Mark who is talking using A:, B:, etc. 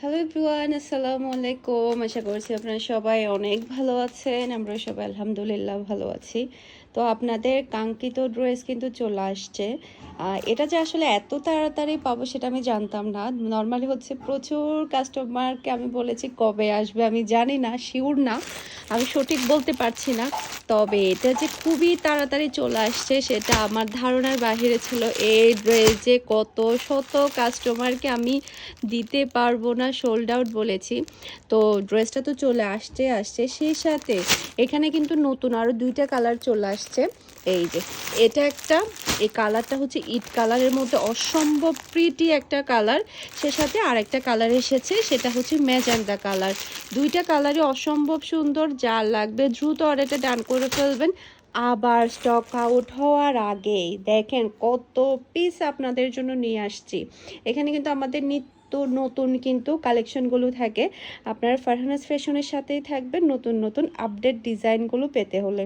A: Hello everyone, আসসালামু আলাইকুম। আশা করছি আপনারা সবাই অনেক ভালো আছেন। আমরা সবাই আলহামদুলিল্লাহ ভালো আছি। তো আপনাদের কাঙ্ক্ষিত ড্রেস কিন্তু চলে আসছে। এটা যে আসলে এত তাড়াতাড়ি পাবো সেটা আমি জানতাম না। নর্মালি হচ্ছে প্রচুর কাস্টমারকে আমি বলেছি কবে আসবে আমি জানি না, শিওর না, আমি সঠিক বলতে পারছি না। তবে এটা যে খুবই তাড়াতাড়ি চলে আসছে সেটা আমার ধারণার বাহিরে ছিল। এই ড্রেস যে কত শত কাস্টমারকে আমি দিতে পারবো না, সোল্ড আউট বলেছি। তো ড্রেসটা তো চলে আসছে সেই সাথে এখানে কিন্তু নতুন আরও দুইটা কালার চলে আসছে। এই যে এটা একটা, এই কালারটা হচ্ছে ইট কালারের মধ্যে অসম্ভব প্রিটি একটা কালার। সে সাথে আরেকটা কালার এসেছে, সেটা হচ্ছে ম্যাজেন্টা কালার। দুইটা কালারই অসম্ভব সুন্দর। যার লাগবে দ্রুত অর্ডারটা ডান করে ফেলবেন। আবার স্টক আউট হওয়ার আগেই দেখেন কত পিস আপনাদের জন্য নিয়ে আসছি। এখানে কিন্তু আমাদের নিত্য নতুন কিন্তু কালেকশনগুলো থাকে। আপনারা ফারহানাস ফ্যাশনের সাথেই থাকবেন নতুন নতুন আপডেট ডিজাইনগুলো পেতে হলে।